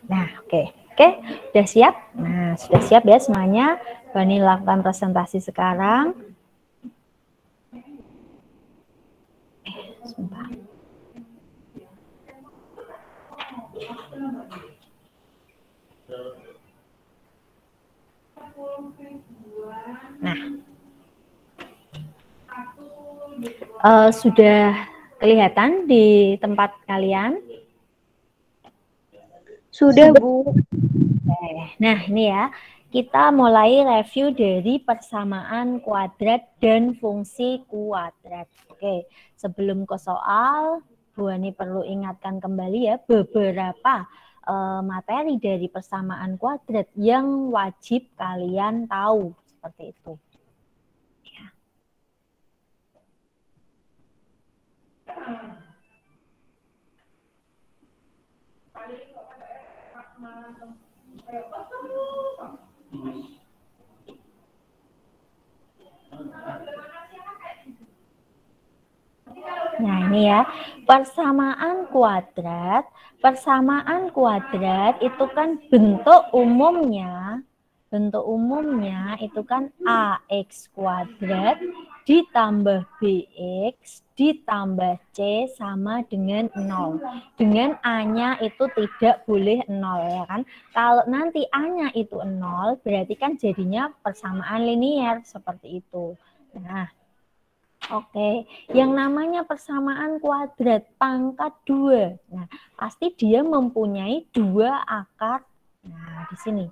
Nah, oke, sudah siap? Nah, sudah siap ya semuanya? Bani lakukan presentasi sekarang. Sebentar. Nah, sudah kelihatan di tempat kalian? Sudah, Bu. Nah, ini ya, kita mulai review dari persamaan kuadrat dan fungsi kuadrat. Oke, sebelum ke soal, Bu Ani perlu ingatkan kembali ya beberapa materi dari persamaan kuadrat yang wajib kalian tahu, seperti itu. Ya. Nah, ini ya, persamaan kuadrat. Persamaan kuadrat itu kan bentuk umumnya itu kan AX kuadrat ditambah BX ditambah C sama dengan 0. Dengan A-nya itu tidak boleh 0 ya kan. Kalau nanti A-nya itu 0 berarti kan jadinya persamaan linier seperti itu. Nah, oke, yang namanya persamaan kuadrat pangkat 2. Nah, pasti dia mempunyai 2 akar. Nah, di sini.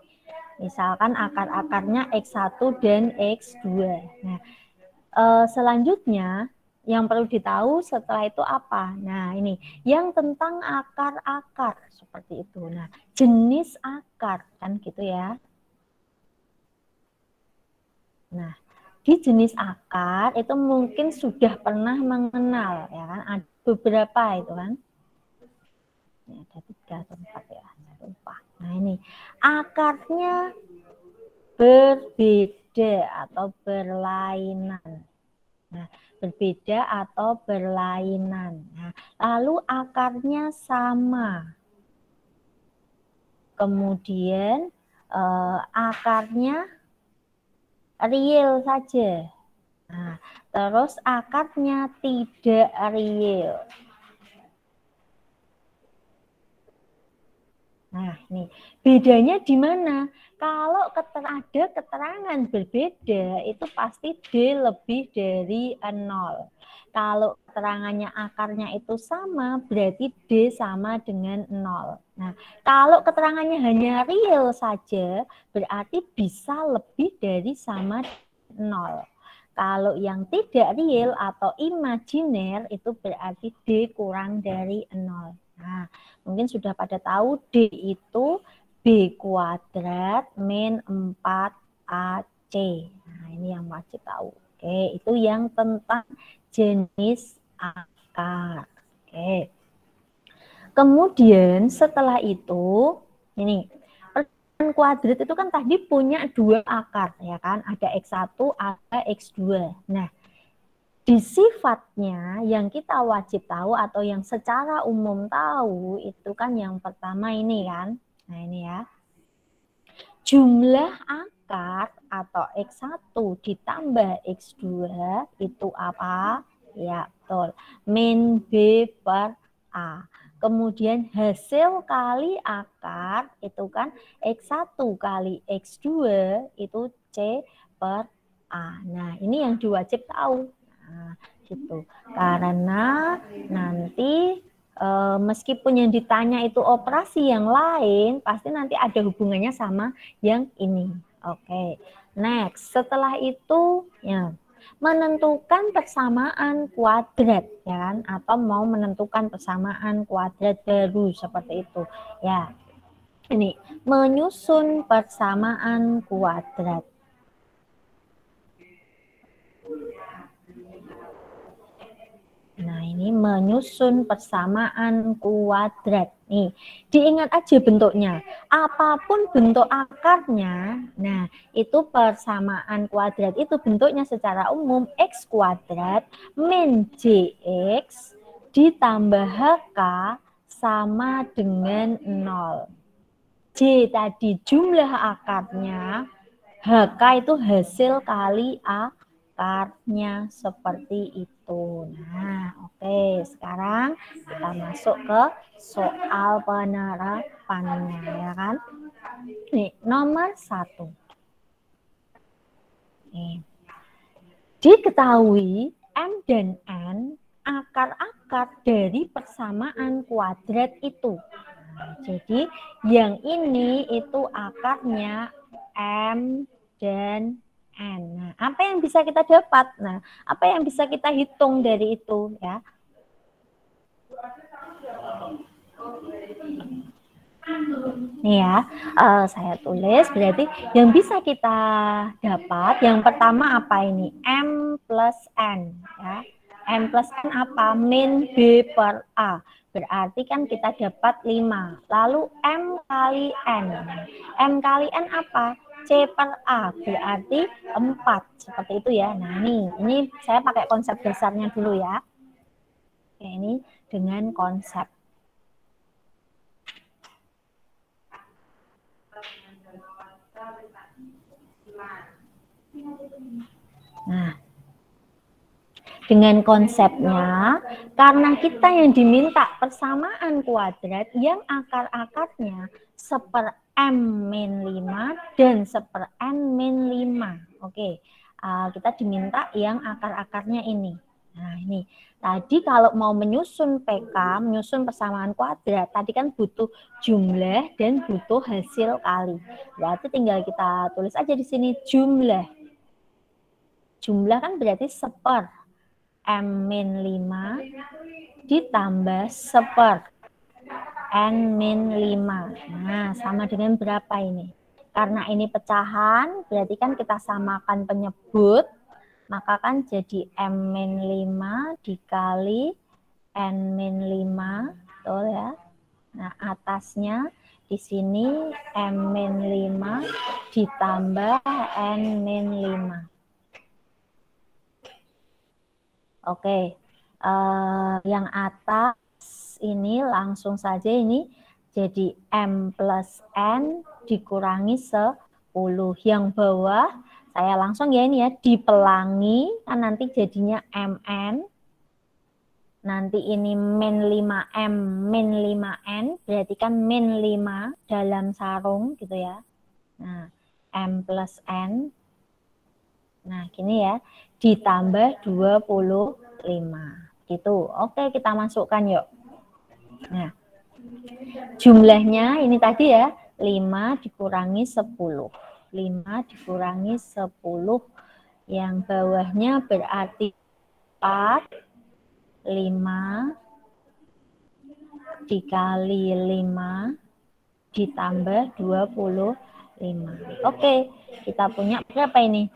Misalkan akar-akarnya X1 dan X2. Nah, selanjutnya yang perlu ditahu setelah itu apa? Nah, ini yang tentang akar-akar seperti itu. Nah, jenis akar kan gitu ya. Nah, di jenis akar itu mungkin sudah pernah mengenal ya kan, ada beberapa itu kan. Ini ada 3 atau 4 ya, saya lupa. Nah, ini akarnya berbeda atau berlainan. Nah, berbeda atau berlainan. Nah, lalu akarnya sama. Kemudian akarnya real saja. Nah, terus akarnya tidak real. Nah, ini bedanya di mana? Kalau ada keterangan berbeda, itu pasti D lebih dari 0. Kalau keterangannya akarnya itu sama, berarti D sama dengan 0. Nah, kalau keterangannya hanya real saja, berarti bisa lebih dari sama 0. Kalau yang tidak real atau imajiner, itu berarti D kurang dari 0. Nah, mungkin sudah pada tahu D itu B kuadrat min 4AC. Nah, ini yang wajib tahu. Oke, itu yang tentang jenis akar. Oke. Kemudian setelah itu, ini persamaan kuadrat itu kan tadi punya 2 akar, ya kan? Ada X1, ada X2. Nah, di sifatnya yang kita wajib tahu atau yang secara umum tahu itu kan yang pertama ini kan. Nah, ini ya. Jumlah akar atau X1 ditambah X2 itu apa? Ya, betul. Min B per A. Kemudian hasil kali akar itu kan X1 kali X2 itu C per A. Nah, ini yang diwajib tahu. Nah, gitu. Karena nanti meskipun yang ditanya itu operasi yang lain, pasti nanti ada hubungannya sama yang ini. Oke. Next, setelah itu ya menentukan persamaan kuadrat ya kan, atau mau menentukan persamaan kuadrat baru seperti itu. Ya. Ini menyusun persamaan kuadrat. Nah, ini menyusun persamaan kuadrat. Nih, diingat aja bentuknya. Apapun bentuk akarnya, nah, itu persamaan kuadrat itu bentuknya secara umum X kuadrat min JX ditambah HK sama dengan 0. J tadi jumlah akarnya, HK itu hasil kali akarnya, seperti itu. Nah, oke, sekarang kita masuk ke soal penerapannya, ya kan? Nih, nomor 1. Nih. Diketahui M dan N akar-akar dari persamaan kuadrat itu. Nah, jadi yang ini itu akarnya M dan N. Nah, apa yang bisa kita dapat? Nah, apa yang bisa kita hitung dari itu, ya? Nih ya, saya tulis berarti yang bisa kita dapat yang pertama apa ini? M plus N, ya. M plus N apa? Min B per A. Berarti kan kita dapat 5. Lalu M kali N. M kali N apa? C per A. Berarti 4. Seperti itu ya. Nah, ini saya pakai konsep dasarnya dulu ya. Oke, ini dengan konsep. Nah, dengan konsepnya, karena kita yang diminta persamaan kuadrat yang akar-akarnya seper M min 5 dan seper N min 5. Oke, kita diminta yang akar-akarnya ini. Nah, ini. Tadi kalau mau menyusun PK, menyusun persamaan kuadrat, tadi kan butuh jumlah dan butuh hasil kali. Berarti tinggal kita tulis aja di sini jumlah. Jumlah kan berarti seper M min 5 ditambah seper N min 5. Nah, sama dengan berapa ini? Karena ini pecahan, berarti kan kita samakan penyebut, maka kan jadi M min 5 dikali N min 5, betul ya? Nah, atasnya di sini M min 5 ditambah N min 5. Oke, yang atas ini langsung saja ini jadi M plus N dikurangi 10. Yang bawah saya langsung ya ini ya dipelangi, kan nanti jadinya MN. Nanti ini min 5M, min 5N, berarti kan min 5 dalam sarung gitu ya. Nah, M plus N. Nah, gini ya, ditambah 25. Gitu. Oke, kita masukkan yuk. Nah, jumlahnya ini tadi ya, 5 dikurangi 10. 5 dikurangi 10. Yang bawahnya berarti 4. 5 dikali 5 ditambah 25. Oke, kita punya berapa ini?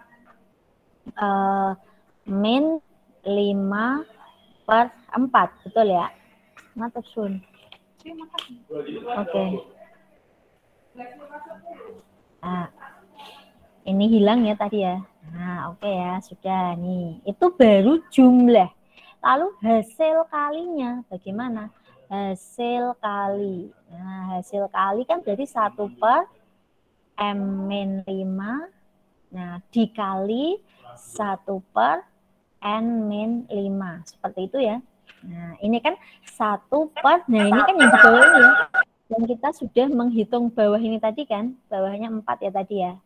Min 5 per 4, betul ya? Matur suwun. Oke. Nah, ini hilang ya tadi ya. Nah, oke ya, sudah nih. Itu baru jumlah. Lalu hasil kalinya bagaimana? Hasil kali. Nah, hasil kali kan berarti 1 per M min 5. Nah, dikali 1 per N min 5. Seperti itu ya. Nah, ini kan 1 per, nah ini kan yang di bawah ini ya. Dan kita sudah menghitung bawah ini tadi kan. Bawahnya 4 ya tadi ya.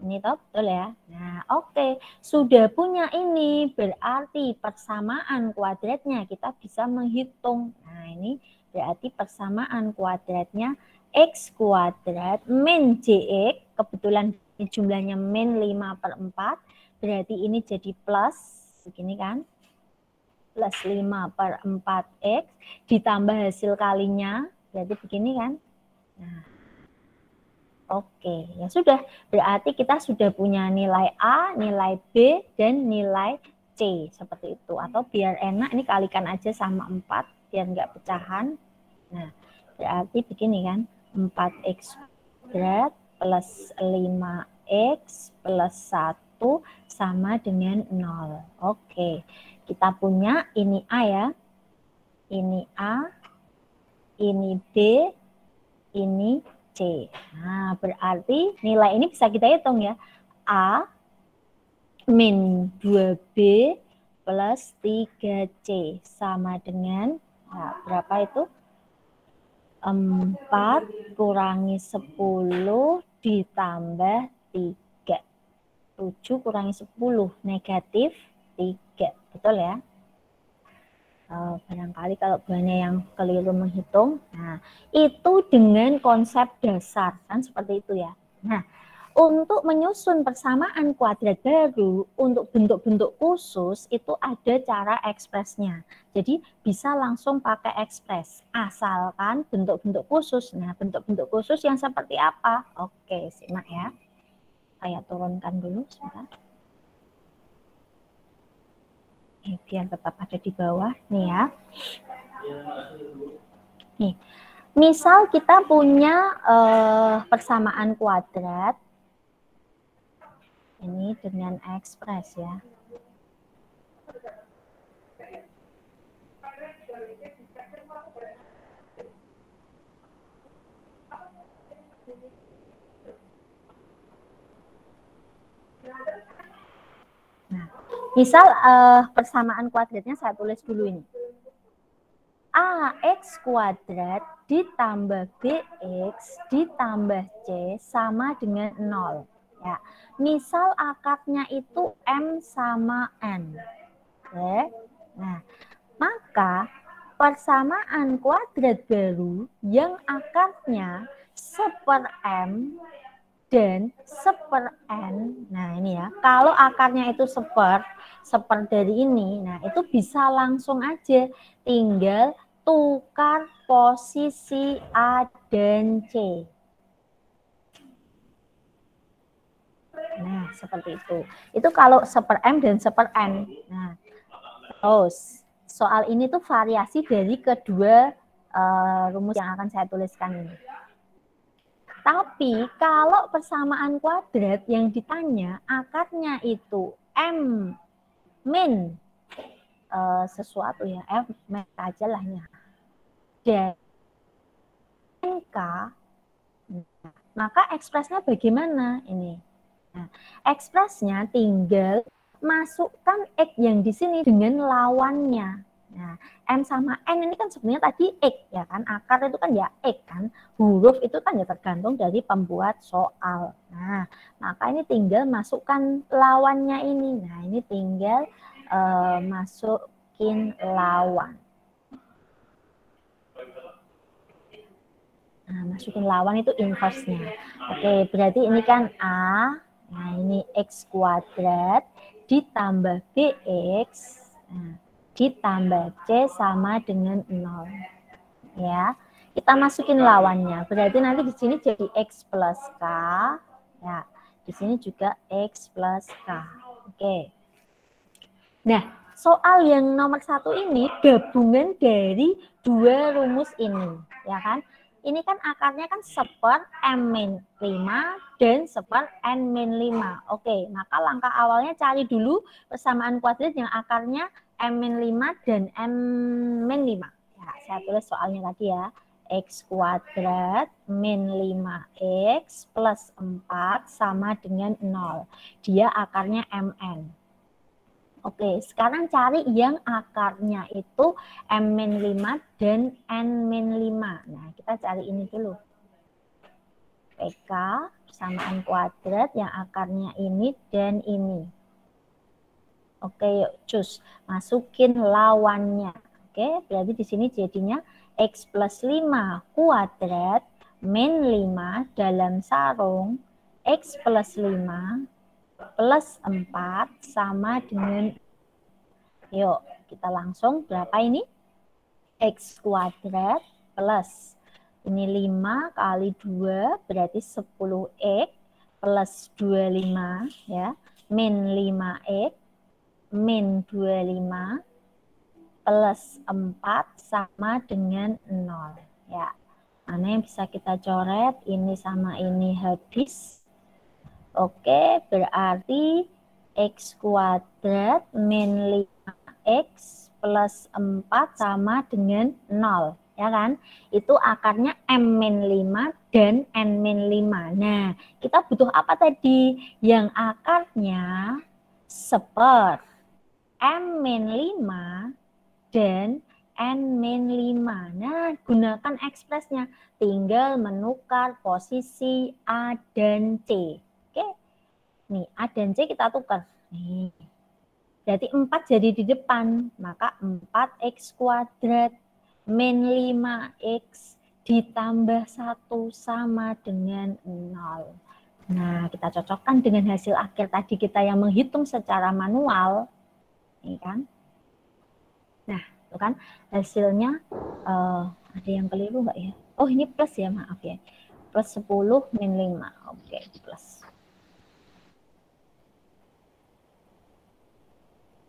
Ini toh, betul ya. Nah, oke. Sudah punya ini, berarti persamaan kuadratnya kita bisa menghitung. Nah, ini berarti persamaan kuadratnya X kuadrat min JX. Kebetulan jumlahnya min 5 per 4. Berarti ini jadi plus, begini kan. Plus 5 per 4X. Ditambah hasil kalinya, berarti begini kan. Nah, oke, ya sudah. Berarti kita sudah punya nilai A, nilai B, dan nilai C. Seperti itu. Atau biar enak, ini kalikan aja sama 4, biar nggak pecahan. Nah, berarti begini kan. 4X kuadrat plus 5X plus 1 sama dengan 0. Oke, kita punya ini A ya. Ini A, ini B, ini C. Nah, berarti nilai ini bisa kita hitung ya. A min 2B plus 3C sama dengan, nah, berapa itu? 4 kurangi 10 ditambah 3. 7 kurangi 10, negatif 3. Betul ya? Barangkali kalau banyak yang keliru menghitung. Nah, itu dengan konsep dasar, kan seperti itu ya. Nah, untuk menyusun persamaan kuadrat baru, untuk bentuk-bentuk khusus, itu ada cara ekspresnya. Jadi, bisa langsung pakai ekspres, asalkan bentuk-bentuk khusus. Nah, bentuk-bentuk khusus yang seperti apa? Oke, simak ya. Saya turunkan dulu sebentar. Biar tetap ada di bawah nih ya. Nih, misal kita punya persamaan kuadrat ini dengan ekspres ya. Nah, misal persamaan kuadratnya saya tulis dulu ini. AX kuadrat ditambah BX ditambah C sama dengan 0. Ya. Misal akarnya itu M sama N. Oke. Nah, maka persamaan kuadrat baru yang akarnya 1/M dan 1/N. Nah, ini ya. Kalau akarnya itu 1/, 1 dari ini, nah itu bisa langsung aja tinggal tukar posisi A dan C. Nah, seperti itu. Itu kalau 1/M dan 1/N. Nah, terus soal ini tuh variasi dari kedua rumus yang akan saya tuliskan ini. Tapi kalau persamaan kuadrat yang ditanya akarnya itu M min sesuatu ya, F min aja lah ya. Dan K, maka ekspresnya bagaimana ini? Nah, ekspresnya tinggal masukkan X yang di sini dengan lawannya. Nah, M sama N ini kan sebenarnya tadi X ya kan, akar itu kan ya X kan, huruf itu kan ya tergantung dari pembuat soal. Nah, maka ini tinggal masukkan lawannya ini. Nah, ini tinggal masukin lawan. Nah, masukin lawan itu inverse-nya. Oke, berarti ini kan A, nah ini X kuadrat ditambah BX, nah, ditambah C sama dengan 0. Ya, kita masukin lawannya. Berarti nanti di sini jadi X plus K. Ya, di sini juga X plus K. Oke. Nah, soal yang nomor 1 ini gabungan dari dua rumus ini, ya kan? Ini kan akarnya kan 1/M-5 dan 1/N-5. Oke, maka langkah awalnya cari dulu persamaan kuadrat yang akarnya M-5 dan M-5. Ya, saya tulis soalnya tadi ya. X kuadrat min 5X plus 4 sama dengan 0. Dia akarnya MN. Oke, sekarang cari yang akarnya itu M-5 dan N-5. Nah, kita cari ini dulu. PK, persamaan kuadrat yang akarnya ini dan ini. Oke, yuk cus. Masukin lawannya. Oke, berarti di sini jadinya X plus 5 kuadrat min 5 dalam sarung X plus 5 plus 4 sama dengan, yuk kita langsung berapa ini? X kuadrat plus ini 5 kali 2 berarti 10X plus 25 ya, min 5X min 25 plus 4 sama dengan 0 ya. Mana yang bisa kita coret? Ini sama ini habis. Oke, berarti X kuadrat min 5X plus 4 sama dengan 0. ya kan? Itu akarnya M-5 dan N-5. Nah, kita butuh apa tadi? Yang akarnya seper M-5 dan N-5. Nah, gunakan ekspresnya. Tinggal menukar posisi A dan C. Oke. Nih, A dan C kita tukar. Nih. Berarti 4 jadi di depan. Maka 4x kuadrat min 5x ditambah 1 sama dengan 0. Nah, kita cocokkan dengan hasil akhir tadi kita yang menghitung secara manual. Ini kan. Nah, itu kan hasilnya ada yang keliru nggak ya? Oh, ini plus ya, maaf ya. Plus 10 min 5. Oke, plus.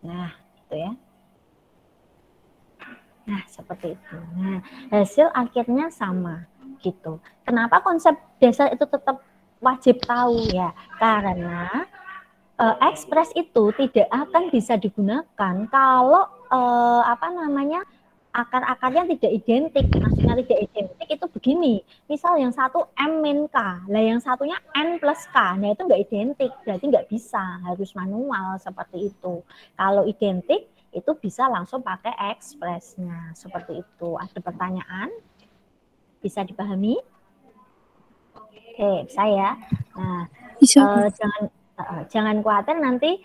Nah, itu ya. Nah, seperti itu. Nah, hasil akhirnya sama gitu. Kenapa konsep dasar itu tetap wajib tahu ya? Karena ekspres itu tidak akan bisa digunakan kalau akar-akarnya tidak identik. Maksudnya tidak identik itu begini. Misal yang satu M min K, lah yang satunya N plus K. Nah itu nggak identik, berarti nggak bisa. Harus manual seperti itu. Kalau identik, itu bisa langsung pakai ekspresnya. Seperti itu. Ada pertanyaan? Bisa dipahami? Oke, saya. Nah, jangan khawatir nanti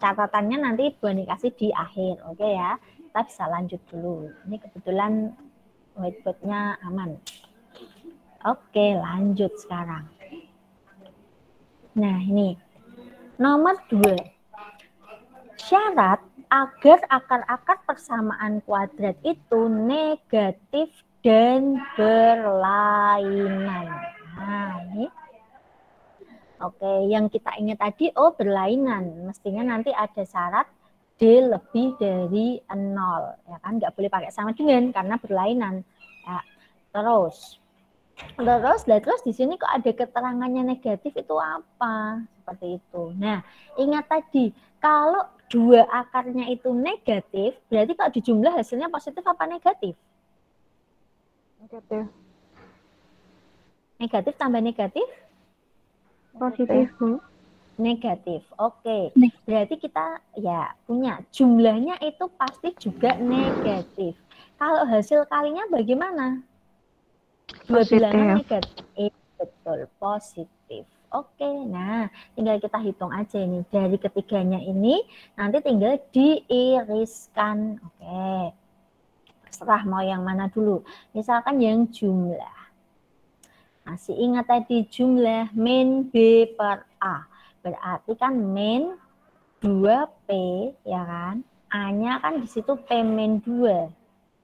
catatannya nanti Bu Ani kasih di akhir, oke ya. Kita bisa lanjut dulu. Ini kebetulan whiteboard-nya aman. Oke, lanjut sekarang. Nah, ini nomor 2. Syarat agar akar-akar persamaan kuadrat itu negatif dan berlainan. Nah, ini oke, yang kita ingat tadi, berlainan. Mestinya nanti ada syarat D lebih dari 0. Ya kan, nggak boleh pakai sama dengan, karena berlainan. Ya, terus di sini kok ada keterangannya negatif itu apa? Seperti itu. Nah, ingat tadi, kalau dua akarnya itu negatif, berarti kalau dijumlah hasilnya positif apa negatif? Negatif. Negatif tambah negatif? Positif, Bu. Negatif. Oke. Berarti kita ya punya jumlahnya itu pasti juga negatif. Kalau hasil kalinya bagaimana? Dua bilangan negatif. Betul, positif. Oke. Nah, tinggal kita hitung aja ini. Dari ketiganya ini nanti tinggal diiriskan. Oke. Terserah mau yang mana dulu. Misalkan yang jumlah. Masih ingat tadi jumlah min B per A. Berarti kan min 2P, ya kan? A-nya kan di situ P min 2.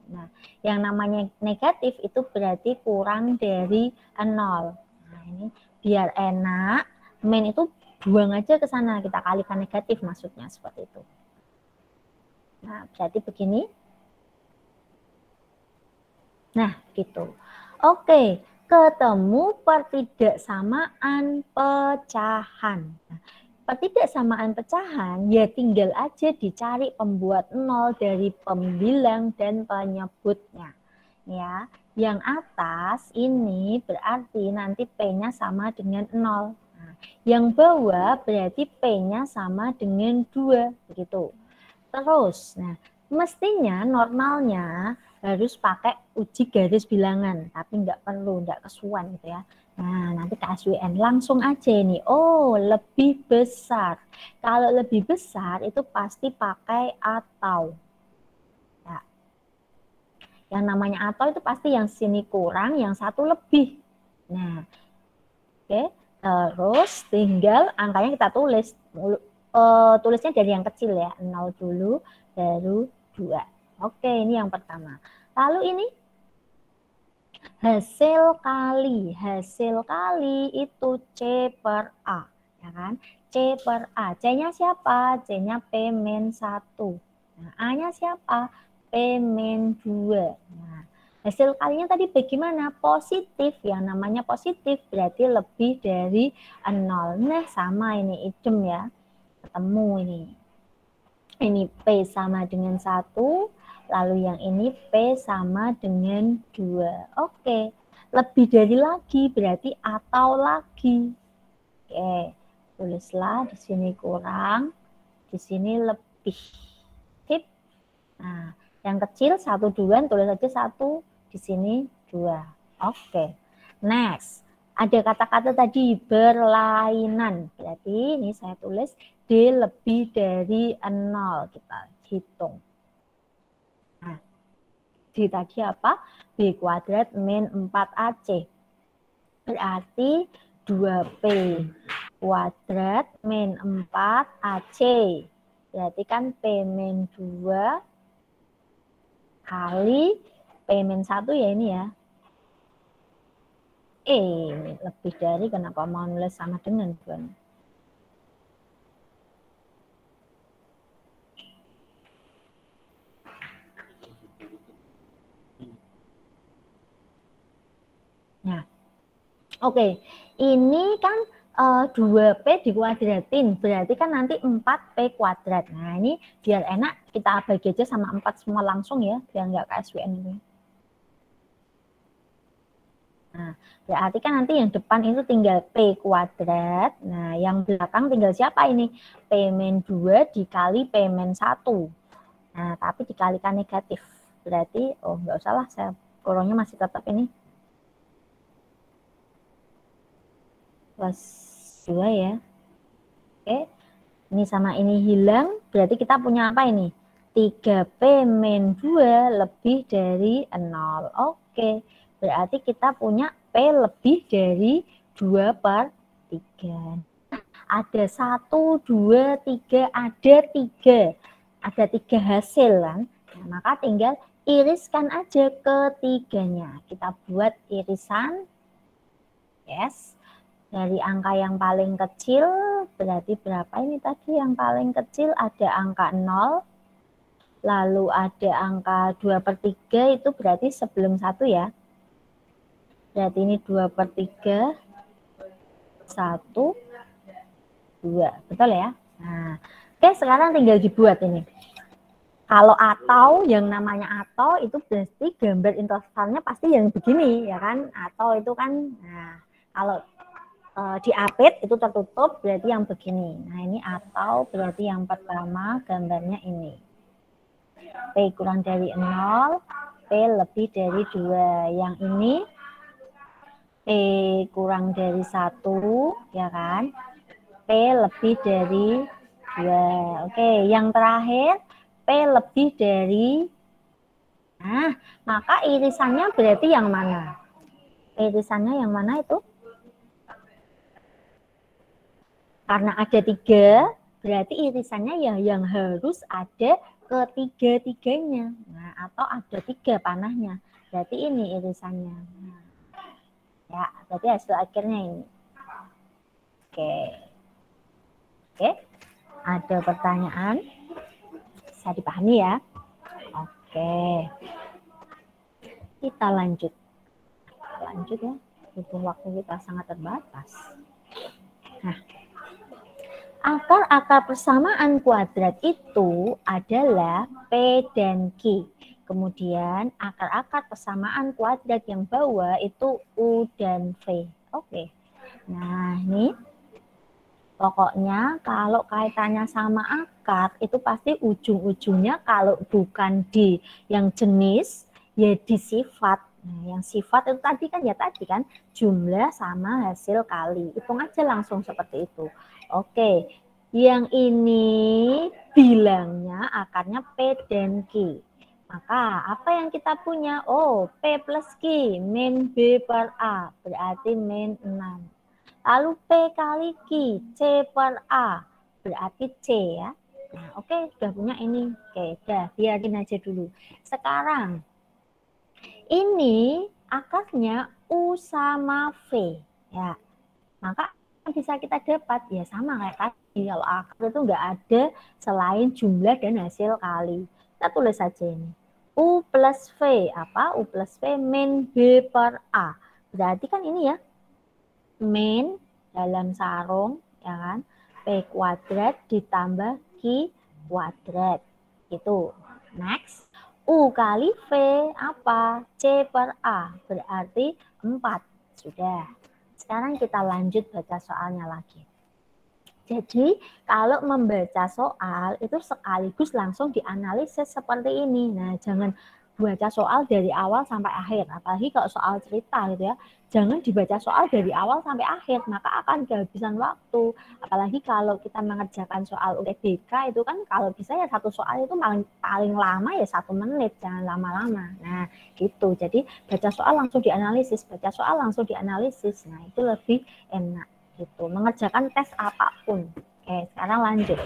Nah, yang namanya negatif itu berarti kurang dari 0. Nah, ini biar enak, min itu buang aja ke sana, kita kalikan negatif maksudnya seperti itu. Nah, berarti begini. Nah, gitu. Oke, ketemu pertidaksamaan pecahan. Nah, pertidaksamaan pecahan ya tinggal aja dicari pembuat nol dari pembilang dan penyebutnya. Ya, yang atas ini berarti nanti P-nya sama dengan 0. Nah, yang bawah berarti P-nya sama dengan 2, begitu. Terus, nah, mestinya normalnya harus pakai uji garis bilangan, tapi nggak perlu, nggak kesuan gitu ya. Nah, nanti ke SWN langsung aja nih. Oh, lebih besar. Kalau lebih besar itu pasti pakai atau. Ya. Yang namanya atau itu pasti yang sini kurang, yang satu lebih. Nah, oke. Terus tinggal angkanya kita tulis. Tulisnya dari yang kecil ya. 0 dulu, baru 2. Oke, ini yang pertama. Lalu ini hasil kali itu C per A, ya kan? C per A. C-nya siapa? C-nya P min 1. Nah, A-nya siapa? P min 2. Nah, hasil kalinya tadi bagaimana? Positif. Yang namanya positif berarti lebih dari 0. Nah, sama ini idem ya. Ketemu ini. Ini P sama dengan 1, Lalu yang ini P sama dengan 2. Oke. Lebih dari lagi berarti atau lagi. Oke. Tulislah di sini kurang, di sini lebih. Sip. Nah, yang kecil 1, 2, tulis aja 1, di sini 2. Oke. Next. Ada kata-kata tadi berlainan. Berarti ini saya tulis D lebih dari 0. Kita hitung. Nah, D tadi apa? B kuadrat min 4AC. Berarti 2P kuadrat min 4AC. Berarti kan P min 2 kali P min 1 ya ini ya. Lebih dari, kenapa mau nulis sama dengan bukan? Nah, oke. Ini kan 2P dikuadratin, berarti kan nanti 4P kuadrat. Nah, ini biar enak kita bagi aja sama 4 semua langsung ya, biar nggak KSWN ini. Nah, berarti kan nanti yang depan itu tinggal P kuadrat. Nah, yang belakang tinggal siapa ini? P min 2 dikali P min 1. Nah, tapi dikalikan negatif. Berarti, nggak usah lah, saya kurangnya masih tetap ini. Plus 2 ya. Oke, ini sama ini hilang, berarti kita punya apa ini? 3P min 2 lebih dari 0. Oke, berarti kita punya P lebih dari 2/3. Ada 1, 2, 3, ada 3. Ada 3 hasil kan? Nah, maka tinggal iriskan aja ketiganya. Kita buat irisan. Yes. Dari angka yang paling kecil, berarti berapa ini tadi? Yang paling kecil ada angka 0, lalu ada angka 2/3, itu berarti sebelum 1 ya. Berarti ini 2/3, 1, 2. Betul ya? Nah, oke, sekarang tinggal dibuat ini. Kalau atau, yang namanya atau itu berarti gambar intervalnya pasti yang begini, ya kan? Atau itu kan, nah, kalau diapit itu tertutup berarti yang begini. Nah, ini atau berarti yang pertama gambarnya ini. P kurang dari 0, P lebih dari 2. Yang ini P kurang dari 1, ya kan? P lebih dari 2. Oke, yang terakhir P lebih dari, nah, maka irisannya berarti yang mana? Irisannya yang mana itu? Karena ada 3, berarti irisannya yang harus ada ketiga-tiganya. Nah, atau ada 3 panahnya. Berarti ini irisannya. Nah, ya, berarti hasil akhirnya ini. Oke. Oke. Ada pertanyaan? Bisa dipahami ya? Oke. Kita lanjut. Lanjut ya. Berhubung waktu kita sangat terbatas. Nah, akar-akar persamaan kuadrat itu adalah P dan Q. Kemudian akar-akar persamaan kuadrat yang bawah itu U dan V. Oke. Nah, ini pokoknya kalau kaitannya sama akar itu pasti ujung-ujungnya kalau bukan di yang jenis ya di sifat. Nah, yang sifat itu tadi kan jumlah sama hasil kali. Hitung aja langsung seperti itu. Oke, yang ini bilangnya akarnya P dan Q. Maka apa yang kita punya? Oh, P plus Q min B/A berarti min 6. Lalu P kali Q, C/A berarti C ya. Nah, oke, sudah punya ini. Oke, udah biarin aja dulu. Sekarang ini akarnya U sama V ya. Maka bisa kita dapat ya sama kayak tadi, kalau akar itu enggak ada selain jumlah dan hasil kali. Kita tulis saja ini. U plus V apa? U plus V min B/A. Berarti kan ini ya. Min dalam sarung ya kan? P kuadrat ditambah Q kuadrat. Itu. Next. U kali V apa? C per A, berarti 4. Sudah. Sekarang kita lanjut baca soalnya lagi. Jadi kalau membaca soal itu sekaligus langsung dianalisis seperti ini. Nah, jangan baca soal dari awal sampai akhir. Apalagi kalau soal cerita gitu ya. Jangan dibaca soal dari awal sampai akhir, maka akan kehabisan waktu. Apalagi kalau kita mengerjakan soal UTBK itu kan kalau bisa ya satu soal itu paling lama ya 1 menit, jangan lama-lama. Nah, gitu. Jadi baca soal langsung dianalisis, baca soal langsung dianalisis. Nah, itu lebih enak gitu, mengerjakan tes apapun. Oke, sekarang lanjut.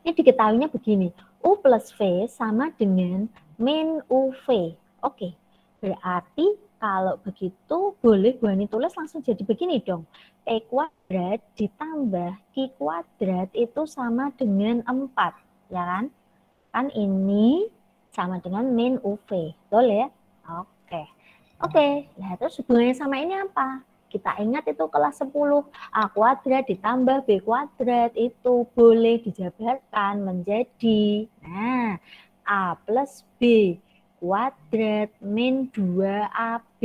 Ini diketahuinya begini, U plus V sama dengan min UV. Oke, berarti kalau begitu boleh Bu Hani tulis langsung jadi begini dong. P kuadrat ditambah Q kuadrat itu sama dengan 4, ya kan? Kan ini sama dengan min UV, betul ya? Oke, nah terus hubungannya sama ini apa? Kita ingat itu kelas 10, A kuadrat ditambah B kuadrat itu boleh dijabarkan menjadi, nah, A plus B kuadrat min 2AB,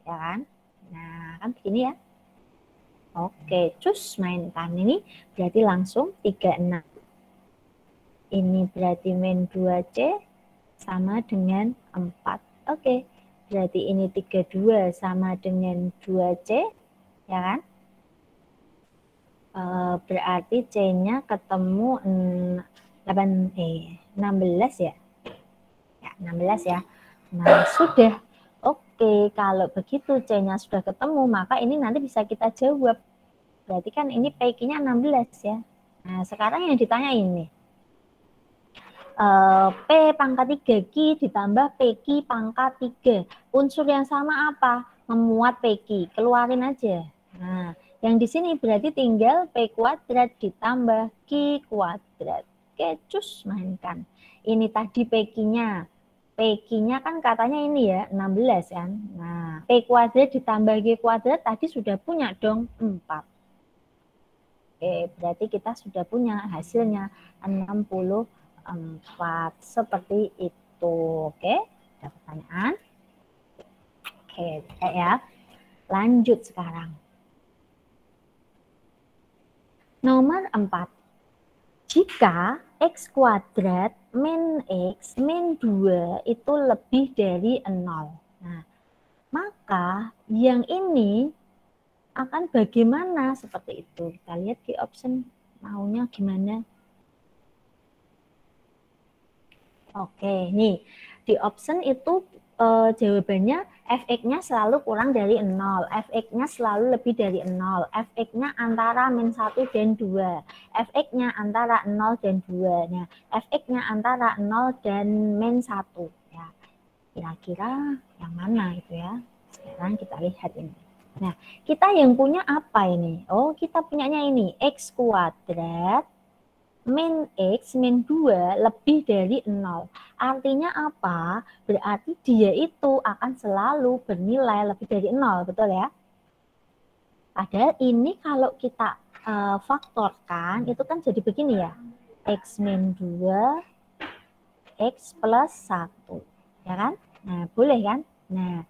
ya kan? Nah, kan begini ya. Oke, cus mainkan ini berarti langsung 36. Ini berarti min 2C sama dengan 4. Oke. Berarti ini 32 sama dengan 2C, ya kan? Berarti C-nya ketemu 16 ya? Ya, 16 ya. Nah, sudah. Oke, kalau begitu C-nya sudah ketemu, maka ini nanti bisa kita jawab. Berarti kan ini PQ-nya 16 ya. Nah, sekarang yang ditanya ini. P pangkat 3Q ditambah PQ pangkat 3. Unsur yang sama apa? Memuat PQ. Keluarin aja. Nah, yang di sini berarti tinggal P kuadrat ditambah Q kuadrat. Oke, cus mainkan. Ini tadi PQ-nya. PQ-nya kan katanya ini ya, 16 kan. Nah, P kuadrat ditambah Q kuadrat tadi sudah punya dong, 4. Oke, berarti kita sudah punya hasilnya 64. Seperti itu. Oke, ada pertanyaan? Oke, ya. Lanjut sekarang. Nomor 4. Jika X kuadrat min X min 2 itu lebih dari 0. Nah, maka yang ini akan bagaimana seperti itu. Kita lihat di option maunya gimana. Oke, nih di option itu jawabannya fx-nya selalu kurang dari 0, fx-nya selalu lebih dari 0, fx-nya antara min 1 dan 2, fx-nya antara 0 dan 2. Nah, fx-nya antara 0 dan min 1. Ya, kira-kira yang mana itu ya? Sekarang kita lihat ini. Nah, kita yang punya apa ini? Oh, kita punyanya ini, x kuadrat min X min 2 lebih dari 0. Artinya apa? Berarti dia itu akan selalu bernilai lebih dari 0, betul ya? Padahal ini kalau kita faktorkan, itu kan jadi begini ya. X min 2, X plus 1. Ya kan? Nah, boleh kan? Nah,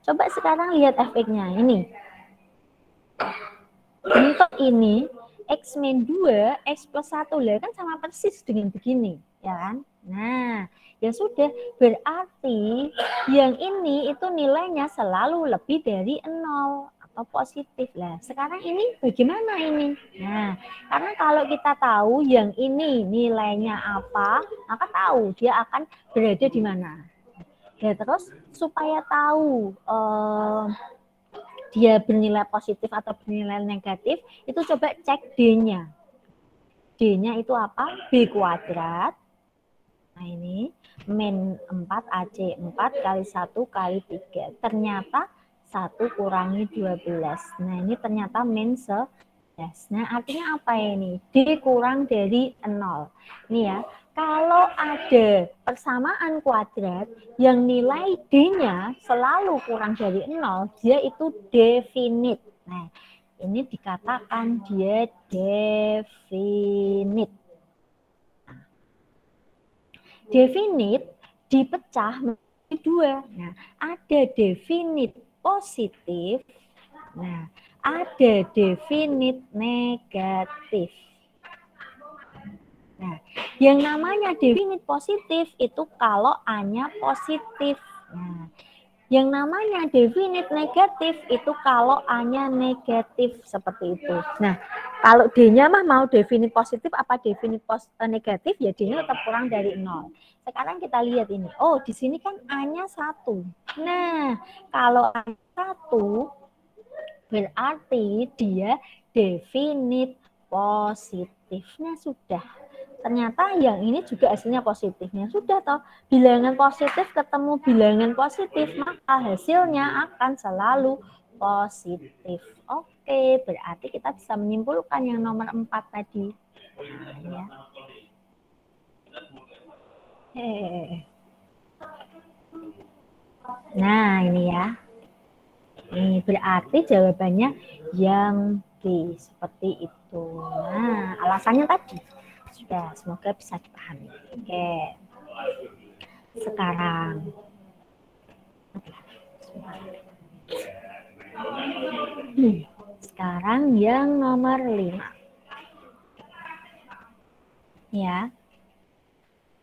coba sekarang lihat fx-nya. Ini. Untuk ini, X min 2, X plus 1 lah kan sama persis dengan begini, ya kan? Nah, ya sudah, berarti yang ini itu nilainya selalu lebih dari 0 atau positif lah. Sekarang ini bagaimana ini? Nah, karena kalau kita tahu yang ini nilainya apa, maka tahu dia akan berada di mana. Ya terus supaya tahu dia bernilai positif atau bernilai negatif, itu coba cek D-nya. D-nya itu apa? B kuadrat. Nah ini, min 4 AC 4 kali 1 kali 3. Ternyata 1 kurangi 12. Nah ini ternyata min 11. Nah artinya apa ini? D kurang dari 0. Ini ya, kalau ada persamaan kuadrat yang nilai D-nya selalu kurang dari 0, dia itu definite. Nah, ini dikatakan dia definite. Definite dipecah menjadi dua. Nah, ada definit positif, nah, ada definit negatif. Nah, yang namanya definit positif itu kalau A-nya positif. Nah, yang namanya definit negatif itu kalau A-nya negatif, seperti itu. Nah, kalau D-nya mah mau definit positif apa definit negatif, ya D-nya tetap kurang dari 0. Sekarang kita lihat ini. Oh, di sini kan A-nya 1. Nah, kalau A-nya 1 berarti dia definit positifnya sudah. Ternyata yang ini juga hasilnya positifnya. Sudah toh, bilangan positif ketemu bilangan positif, maka hasilnya akan selalu positif. Oke, berarti kita bisa menyimpulkan yang nomor 4 tadi. Nah, ya. Nah, ini ya. Ini berarti jawabannya yang B, seperti itu. Nah, alasannya tadi. Sudah, semoga bisa dipahami. Oke. Sekarang sekarang yang nomor 5. Ya.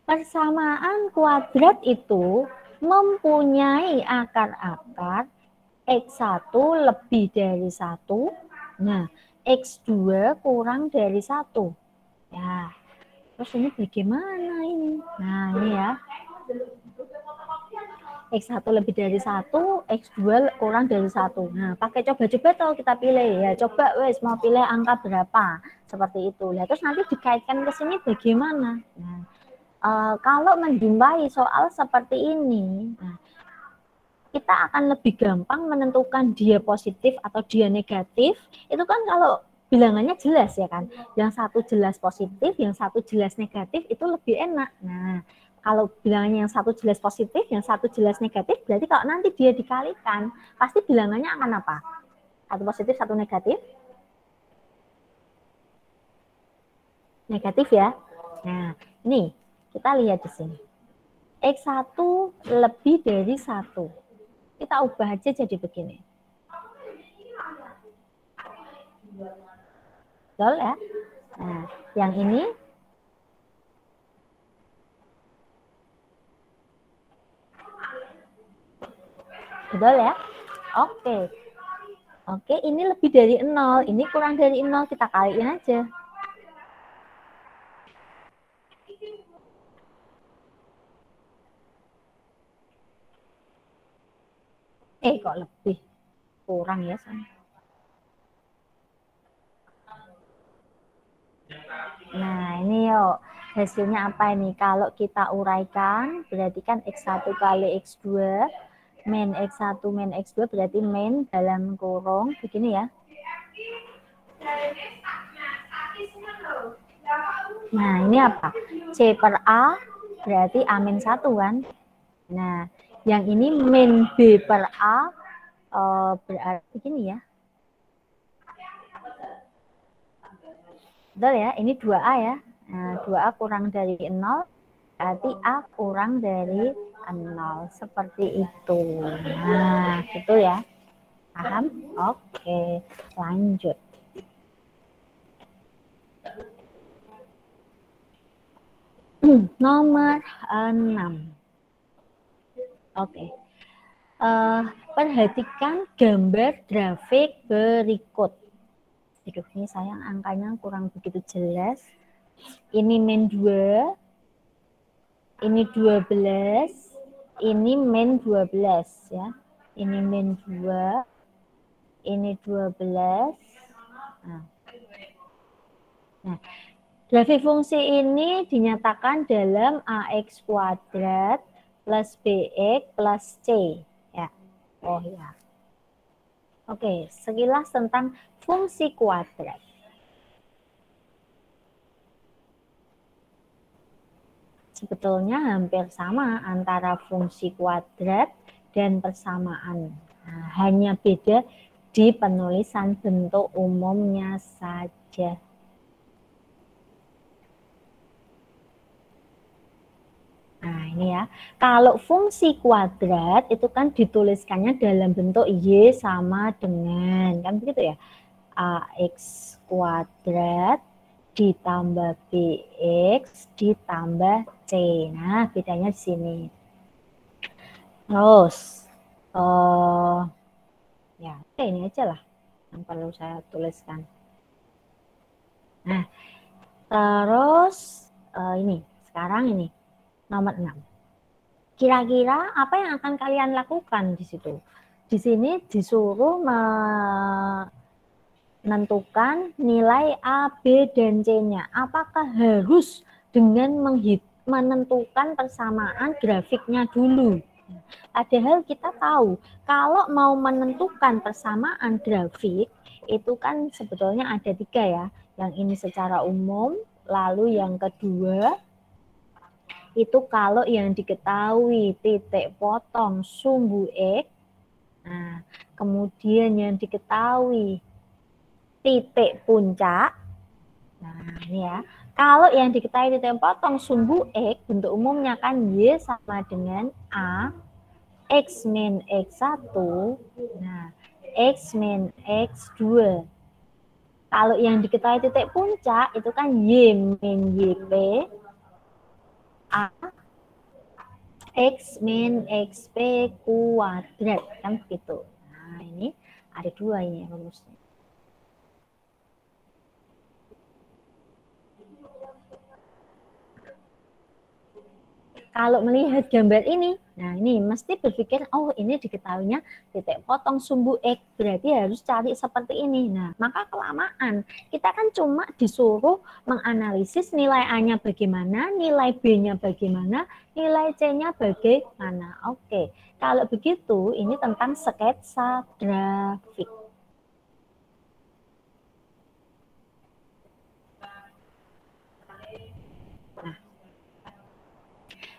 Persamaan kuadrat itu mempunyai akar-akar X1 lebih dari 1. Nah, X2 kurang dari 1. Ya. Terus ini bagaimana ini? Nah, ini ya. X1 lebih dari 1, X2 kurang dari 1. Nah, pakai coba-coba tahu kita pilih ya. Coba wes mau pilih angka berapa. Seperti itu. Nah, terus nanti dikaitkan ke sini bagaimana? Nah, kalau menjumpai soal seperti ini, nah, kita akan lebih gampang menentukan dia positif atau dia negatif. Itu kan kalau bilangannya jelas ya kan. Yang satu jelas positif, yang satu jelas negatif, itu lebih enak. Nah, kalau bilangannya yang satu jelas positif, yang satu jelas negatif, berarti kalau nanti dia dikalikan, pasti bilangannya akan apa? Satu positif, satu negatif. Negatif ya. Nah, ini kita lihat di sini. X1 lebih dari 1. Kita ubah aja jadi begini. Betul ya? Nah, yang ini betul ya? Oke. Oke, ini lebih dari 0, ini kurang dari 0, kita kaliin aja. Kok lebih? Kurang ya, San. Nah, ini yuk. Hasilnya apa ini? Kalau kita uraikan, berarti kan X1 kali X2, min X1 min X2 berarti min dalam kurung, begini ya. Nah, ini apa? C per A berarti A min 1 kan? Nah, yang ini min B per A berarti gini ya. Betul ya, ini 2A ya. Nah, 2A kurang dari 0, berarti A kurang dari 0. Seperti itu. Nah, gitu ya. Paham? Oke, lanjut. Nomor 6. Oke. Perhatikan gambar grafik berikut. Aduh, ini sayang angkanya kurang begitu jelas. Ini min 2, ini 12, ini min 12 ya. Ini min 2, ini 12. Nah, grafik fungsi ini dinyatakan dalam AX kuadrat plus BX plus C. Ya. Oh ya. Oke, sekilas tentang fungsi kuadrat. Sebetulnya hampir sama antara fungsi kuadrat dan persamaan. Nah, hanya beda di penulisan bentuk umumnya saja. Nah, ini ya. Kalau fungsi kuadrat itu kan dituliskannya dalam bentuk Y sama dengan, kan begitu ya. AX kuadrat ditambah BX ditambah C. Nah, bedanya di sini. Terus, ya ini aja lah yang perlu saya tuliskan. Nah, terus ini, sekarang ini, nomor 6. Kira-kira apa yang akan kalian lakukan di situ? Di sini disuruh menentukan nilai A, B, dan C-nya. Apakah harus dengan menentukan persamaan grafiknya dulu? Padahal kita tahu, kalau mau menentukan persamaan grafik, itu kan sebetulnya ada 3 ya. Yang ini secara umum, lalu yang kedua, itu kalau yang diketahui titik potong sumbu X, nah, kemudian yang diketahui titik puncak, nah ini ya, kalau yang diketahui titik potong sumbu X, bentuk umumnya kan Y sama dengan A, X min X1, nah, X min X2. Kalau yang diketahui titik puncak, itu kan Y min YP, A, X min XP kuadrat, kan begitu. Nah, ini ada 2 ini rumusnya. Kalau melihat gambar ini, nah ini mesti berpikir, oh ini diketahuinya titik potong sumbu X, berarti harus cari seperti ini. Nah, maka kelamaan. Kita kan cuma disuruh menganalisis nilai A-nya bagaimana, nilai B-nya bagaimana, nilai C-nya bagaimana. Oke, kalau begitu ini tentang sketsa grafik.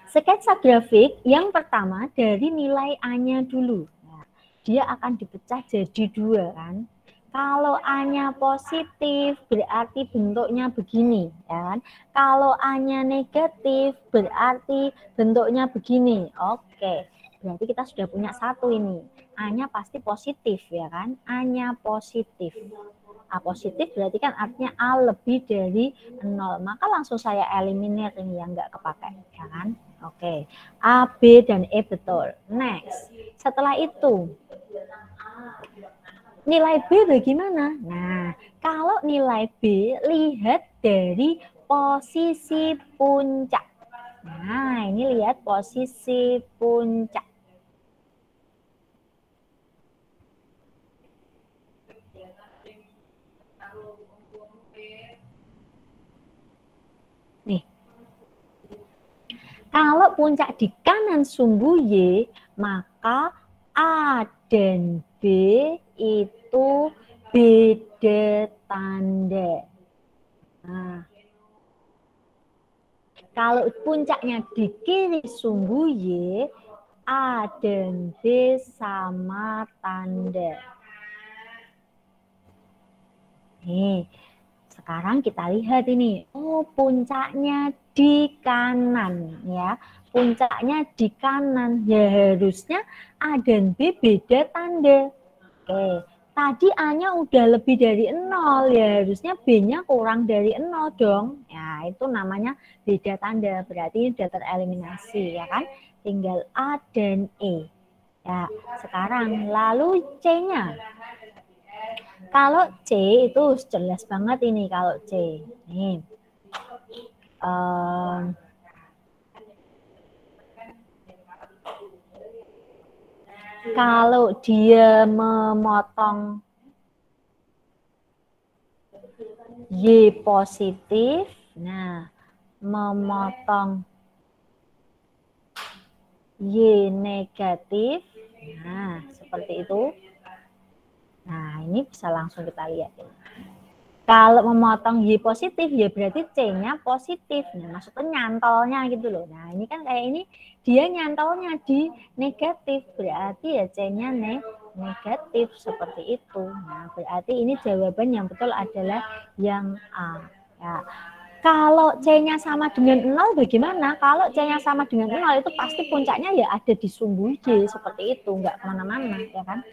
Sketsa grafik yang pertama dari nilai A-nya dulu. Nah, dia akan dipecah jadi 2 kan. Kalau A-nya positif berarti bentuknya begini, ya kan? Kalau A-nya negatif berarti bentuknya begini. Oke, berarti kita sudah punya 1 ini. A-nya pasti positif, ya kan? A-nya positif. A positif berarti kan artinya A lebih dari 0. Maka langsung saya eliminir ini yang nggak kepakai, ya kan? Oke, A, B, dan E betul. Next, setelah itu nilai B bagaimana? Nah, kalau nilai B lihat dari posisi puncak. Nah, ini lihat posisi puncak. Nih, kalau puncak di kanan sumbu Y, maka A dan B itu beda tanda. Nah, kalau puncaknya di kiri sumbu Y, A dan B sama tanda. Nih, sekarang kita lihat ini. Oh, puncaknya di kanan ya. Puncaknya di kanan. Ya harusnya A dan B beda tanda. Oke, tadi A-nya udah lebih dari 0, ya harusnya B-nya kurang dari 0 dong. Ya, itu namanya beda tanda. Berarti ini sudah tereliminasi ya kan. Tinggal A dan E. Ya, sekarang lalu C-nya. Kalau C itu jelas banget ini kalau C. Nih. Kalau dia memotong Y positif, nah memotong Y negatif, nah seperti itu. Nah ini bisa langsung kita lihat. Kalau memotong Y positif, ya berarti C-nya positif. Nah, maksudnya nyantolnya gitu loh. Nah, ini kan kayak ini, dia nyantolnya di negatif. Berarti ya C-nya negatif, seperti itu. Nah, berarti ini jawaban yang betul adalah yang A. Ya. Kalau C-nya sama dengan 0 bagaimana? Kalau C-nya sama dengan 0 itu pasti puncaknya ya ada di sumbu D, seperti itu, nggak kemana-mana, ya kan?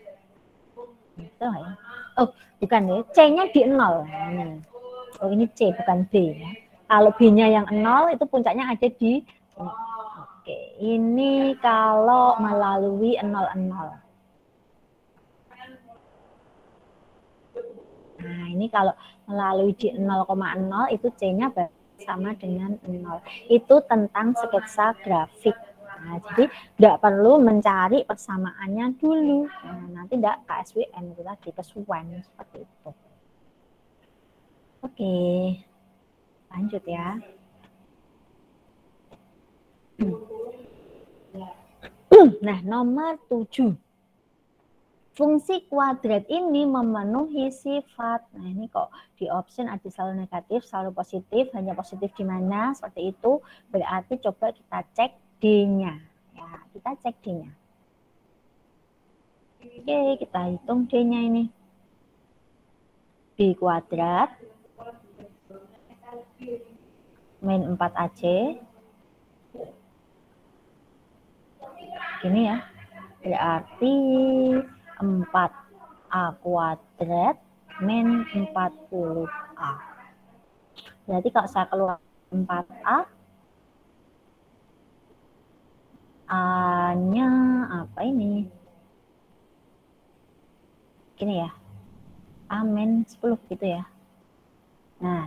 Gitu ya. Oh, bukan ya, C-nya di 0. Oh, ini C, bukan B. Ya. Kalau B-nya yang 0, itu puncaknya ada di... Oke, ini kalau melalui 0, 0. Nah, ini kalau melalui di 0,0 itu C-nya sama dengan 0. Itu tentang sketsa grafik. Nah, jadi nggak perlu mencari persamaannya dulu. Nah, nanti nggak KSWM itu tadi kesuwen seperti itu. Oke, lanjut ya. Nah, nomor 7. Fungsi kuadrat ini memenuhi sifat. Nah, ini kok di option ada selalu negatif, selalu positif, hanya positif di mana, seperti itu. Berarti coba kita cek D-nya. Ya, kita cek D-nya. Oke, kita hitung D-nya ini. B kuadrat min 4AC. Gini ya. Berarti 4A kuadrat min 40A. Berarti kalau saya keluar 4A, A-nya apa ini? Gini ya. A min 10 gitu ya. Nah,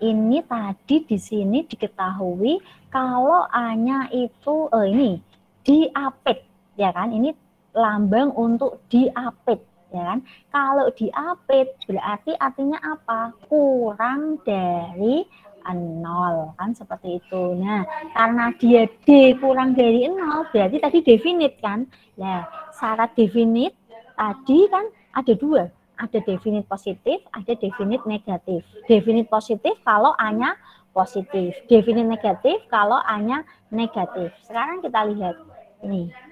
ini tadi di sini diketahui kalau A-nya itu ini diapit, ya kan? Ini lambang untuk diapit, ya kan? Kalau diapit berarti artinya apa? Kurang dari 0, kan seperti itu. Nah, karena dia D kurang dari 0 berarti tadi definite kan? Nah, syarat definite tadi kan ada 2. Ada definite positif, ada definite negatif. Definite positif kalau A-nya positif. Definite negatif kalau A-nya negatif. Sekarang kita lihat ini.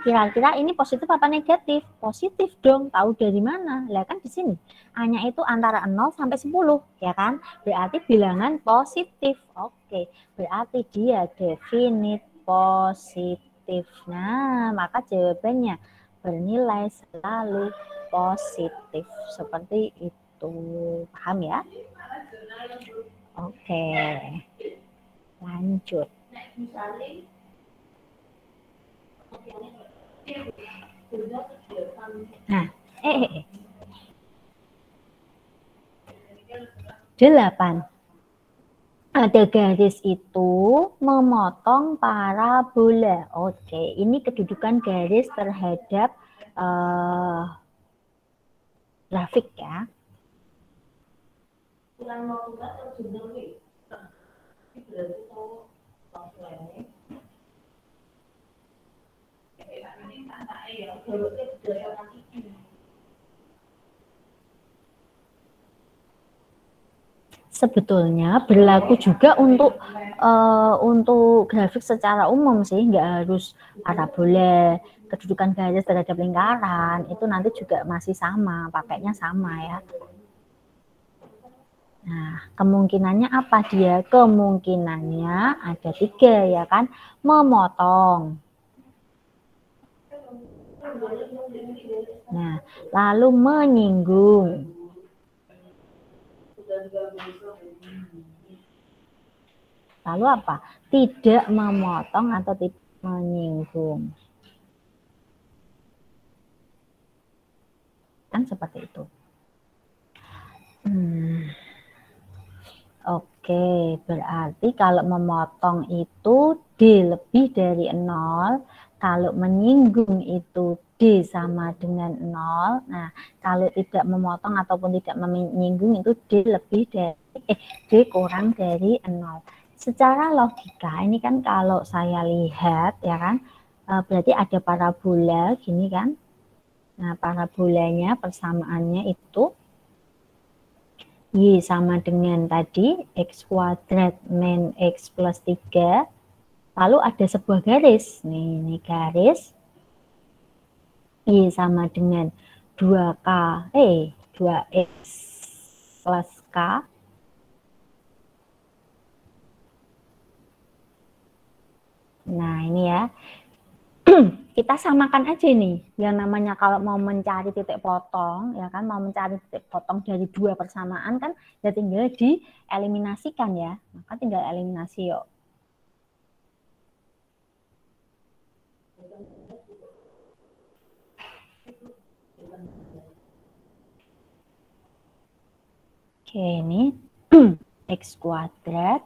Kira-kira ini positif apa negatif? Positif dong. Tahu dari mana? Lihat kan di sini. A-nya itu antara 0 sampai 10, ya kan? Berarti bilangan positif. Oke, berarti dia definite positif. Nah, maka jawabannya bernilai selalu positif. Seperti itu. Paham ya? Oke. Lanjut. Nah, 8. Ada garis itu memotong parabola. Oke, ini kedudukan garis terhadap grafik ya. Sebetulnya berlaku juga untuk grafik secara umum sih, nggak harus parabola. Kedudukan garis terhadap lingkaran itu nanti juga masih sama, pakainya sama ya. Nah, kemungkinannya apa dia? Kemungkinannya ada 3 ya kan, memotong. Nah, lalu menyinggung. Lalu apa? Tidak memotong atau tidak menyinggung. Kan seperti itu. Oke, berarti kalau memotong itu D lebih dari 0, kalau menyinggung itu D sama dengan 0. Nah, kalau tidak memotong ataupun tidak menyinggung itu D lebih dari D kurang dari 0. Secara logika ini kan kalau saya lihat ya kan, berarti ada parabola gini kan. Nah, parabolanya persamaannya itu Y sama dengan tadi X kuadrat min X plus 3. Lalu ada sebuah garis. Nih, ini garis. Y sama dengan 2X plus K. Nah, ini ya. Kita samakan aja nih. Yang namanya kalau mau mencari titik potong, ya kan, mau mencari titik potong dari dua persamaan kan, ya tinggal dieliminasikan ya. Maka tinggal eliminasi yuk. Oke, ini X kuadrat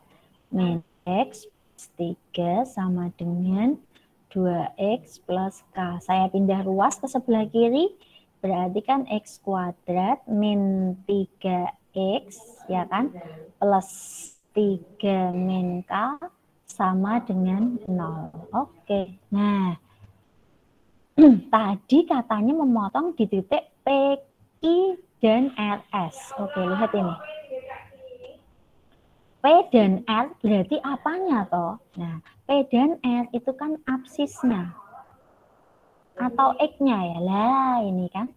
min X plus 3 sama dengan 2X plus K. Saya pindah ruas ke sebelah kiri, berarti kan X kuadrat min 3X, ya kan, plus 3 min K sama dengan 0. Oke, nah, tadi katanya memotong di titik PQ dan RS. Oke, lihat ini. P dan R berarti apanya toh? Nah, P dan R itu kan absisnya. Atau X-nya ya. Lah, ini kan.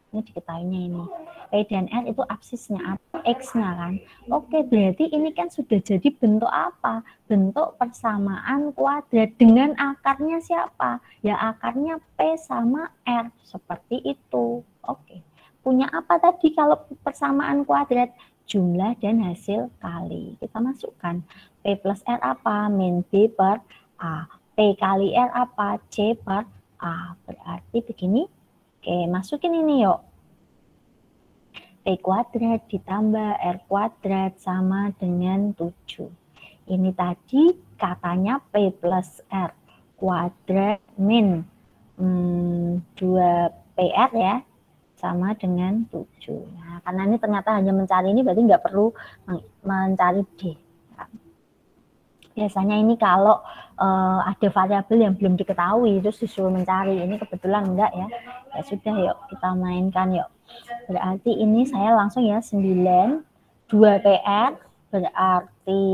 Ini diketahuinya ini. P dan R itu absisnya atau X-nya kan. Oke, berarti ini kan sudah jadi bentuk apa? Bentuk persamaan kuadrat dengan akarnya siapa? Ya akarnya P sama R. Seperti itu. Oke. Punya apa tadi kalau persamaan kuadrat? Jumlah dan hasil kali. Kita masukkan. P plus R apa? Min B per A. P kali R apa? C per A. Berarti begini. Oke, masukin ini yuk. P kuadrat ditambah R kuadrat sama dengan 7. Ini tadi katanya P plus R kuadrat min 2PR ya, sama dengan 7. Nah, karena ini ternyata hanya mencari ini, berarti nggak perlu mencari D. Biasanya ini kalau ada variabel yang belum diketahui, terus disuruh mencari. Ini kebetulan enggak ya. Ya sudah, yuk kita mainkan yuk. Berarti ini saya langsung ya 9, 2PR, berarti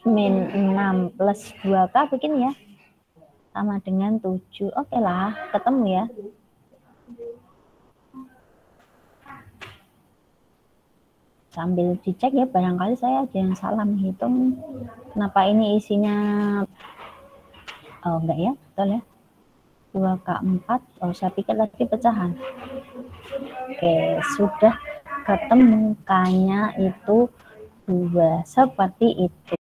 min 6 plus 2K begini ya. Sama dengan 7. Oke lah, ketemu ya. Sambil dicek ya, barangkali saya ada yang salah menghitung. Kenapa ini isinya, oh enggak ya, betul ya, 2K4. Oh, saya pikir lagi pecahan. Oke, sudah ketemu K-nya itu 2, seperti itu.